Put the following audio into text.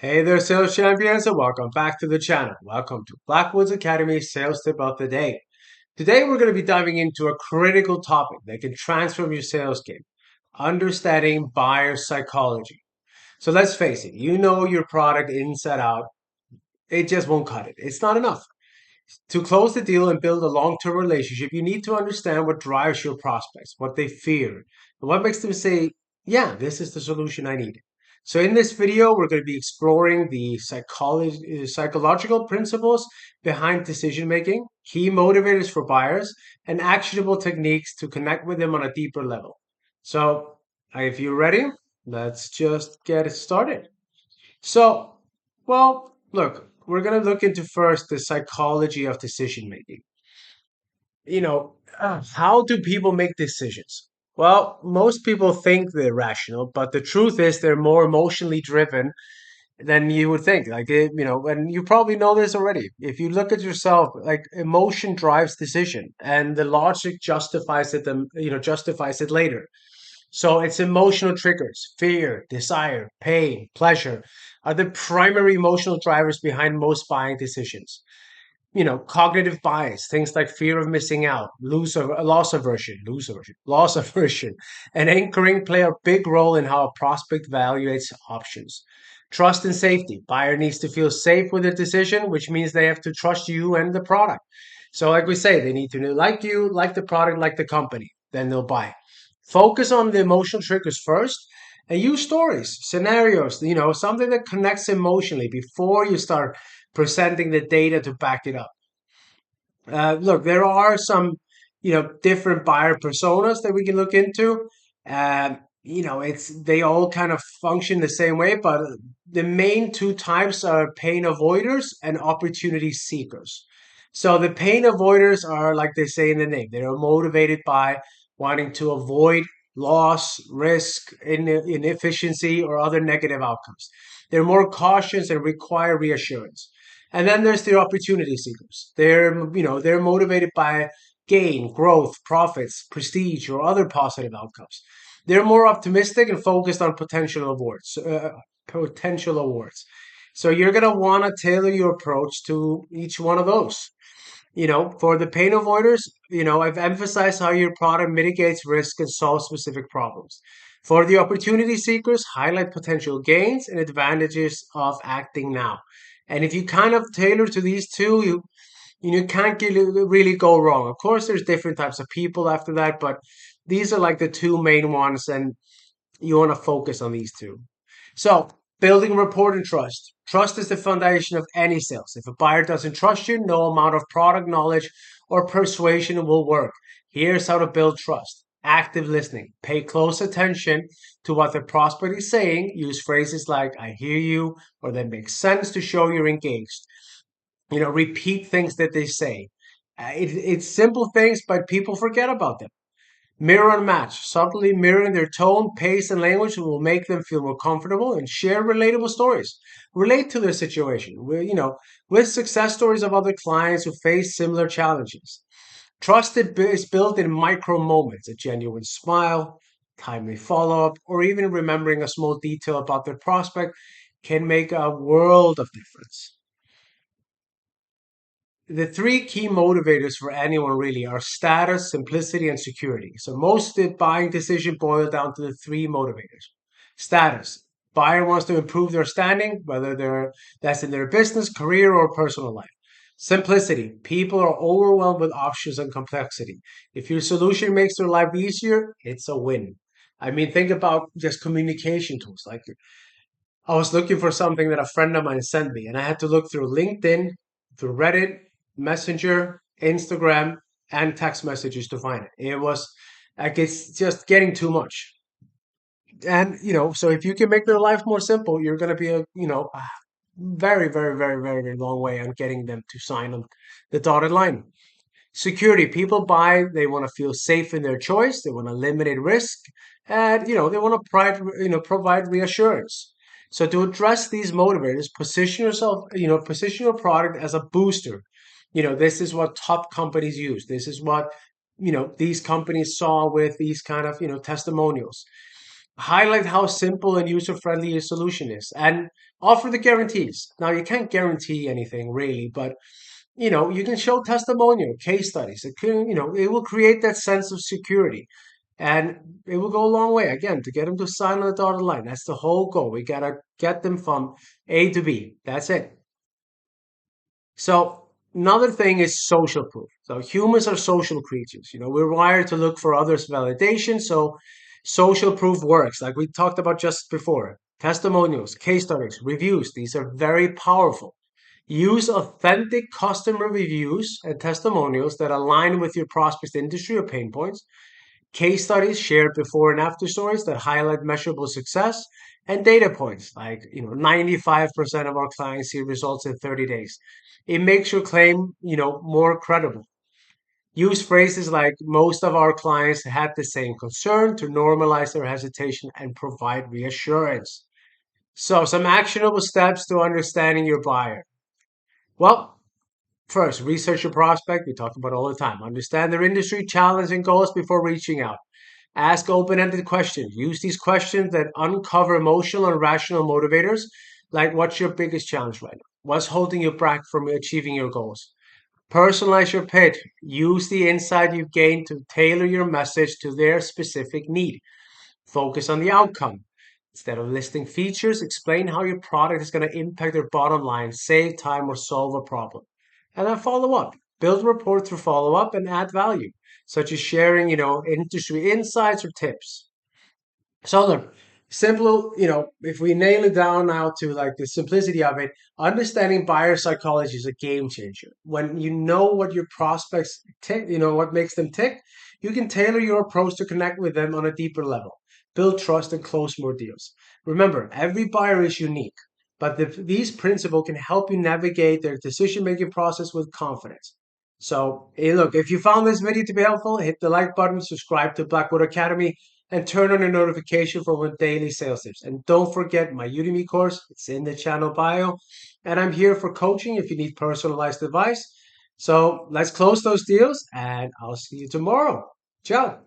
Hey there, sales champions, and welcome back to the channel. Welcome to Blackwoods Academy Sales Tip of the Day. Today, we're going to be diving into a critical topic that can transform your sales game, understanding buyer psychology. So let's face it, you know your product inside out. It just won't cut it. It's not enough. To close the deal and build a long-term relationship, you need to understand what drives your prospects, what they fear, and what makes them say, yeah, this is the solution I need. So in this video, we're going to be exploring the psychological principles behind decision making, key motivators for buyers, and actionable techniques to connect with them on a deeper level. So if you're ready, let's just get started. So, well, look, we're going to look into first the psychology of decision making. How do people make decisions? Well, most people think they're rational, but the truth is they're more emotionally driven than you would think. And you probably know this already. If you look at yourself, like emotion drives decision, and the logic justifies it later. So it's emotional triggers, fear, desire, pain, pleasure are the primary emotional drivers behind most buying decisions. Cognitive bias, things like fear of missing out, loss aversion, and anchoring play a big role in how a prospect evaluates options. Trust and safety. Buyer needs to feel safe with their decision, which means they have to trust you and the product. So, like we say, they need to like you, like the product, like the company. Then they'll buy. Focus on the emotional triggers first and use stories, scenarios, something that connects emotionally before you start presenting the data to back it up. Look, there are some, different buyer personas that we can look into. It's they all kind of function the same way, but the main two types are pain avoiders and opportunity seekers. So the pain avoiders are like they say in the name. They are motivated by wanting to avoid loss, risk, inefficiency, or other negative outcomes. They're more cautious and require reassurance. And then there's the opportunity seekers. They're motivated by gain, growth, profits, prestige, or other positive outcomes. They're more optimistic and focused on potential awards. So you're gonna want to tailor your approach to each one of those. For the pain avoiders, I've emphasized how your product mitigates risk and solves specific problems. For the opportunity seekers, highlight potential gains and advantages of acting now. And if you kind of tailor to these two, you can't really go wrong. Of course, there's different types of people after that, but these are like the two main ones, and you want to focus on these two. So, building rapport and trust. Trust is the foundation of any sales. If a buyer doesn't trust you, no amount of product knowledge or persuasion will work. Here's how to build trust. Active listening. Pay close attention to what the prospect is saying. Use phrases like, I hear you, or that makes sense to show you're engaged. Repeat things that they say. It's simple things, but people forget about them. Mirror and match. Subtly mirroring their tone, pace, and language will make them feel more comfortable and share relatable stories. Relate to their situation. With success stories of other clients who face similar challenges. Trust is built in micro moments, a genuine smile, timely follow up, or even remembering a small detail about their prospect can make a world of difference. The three key motivators for anyone really are status, simplicity, and security. So most of the buying decision boil down to the three motivators. Status. Buyer wants to improve their standing, whether that's in their business, career, or personal life. Simplicity. People are overwhelmed with options and complexity. If your solution makes their life easier, it's a win. I mean, think about just communication tools. Like I was looking for something that a friend of mine sent me, and I had to look through LinkedIn, through Reddit, Messenger, Instagram, and text messages to find it. It was like it's just getting too much. And so if you can make their life more simple, you're going to be a very, very, very, very, very long way on getting them to sign on the dotted line. Security. People buy, they want to feel safe in their choice, they want to eliminate risk, and they want to provide reassurance. So to address these motivators, position your product as a booster. This is what top companies use. This is what these companies saw with these kind of testimonials. Highlight how simple and user-friendly your solution is, and offer the guarantees. Now, you can't guarantee anything really, but you can show testimonial, case studies. It will create that sense of security, and it will go a long way again to get them to sign on the dotted line. That's the whole goal. We gotta get them from A to B. That's it. So another thing is social proof. So humans are social creatures. We're wired to look for others' validation. So social proof works, like we talked about just before. Testimonials, case studies, reviews. These are very powerful. Use authentic customer reviews and testimonials that align with your prospect's industry or pain points. Case studies shared before and after stories that highlight measurable success, and data points like 95% of our clients see results in 30 days. It makes your claim more credible. Use phrases like most of our clients had the same concern to normalize their hesitation and provide reassurance. So, some actionable steps to understanding your buyer. Well, first, research your prospect. We talk about all the time. Understand their industry, challenge, and goals before reaching out. Ask open-ended questions. Use these questions that uncover emotional and rational motivators, like what's your biggest challenge right now? What's holding you back from achieving your goals? Personalize your pitch. Use the insight you've gained to tailor your message to their specific need. Focus on the outcome. Instead of listing features, explain how your product is going to impact their bottom line, save time, or solve a problem. And then follow up. Build rapport through follow up and add value, such as sharing, industry insights or tips. So look, simple, if we nail it down now to like the simplicity of it, understanding buyer psychology is a game changer. When you know what your prospects tick, what makes them tick, you can tailor your approach to connect with them on a deeper level, build trust and close more deals. Remember, every buyer is unique, but these principles can help you navigate their decision-making process with confidence. So, hey, look, if you found this video to be helpful, hit the like button, subscribe to Blackwood Academy, and turn on a notification for when daily sales tips. And don't forget my Udemy course, it's in the channel bio. And I'm here for coaching if you need personalized advice. So let's close those deals, and I'll see you tomorrow. Ciao.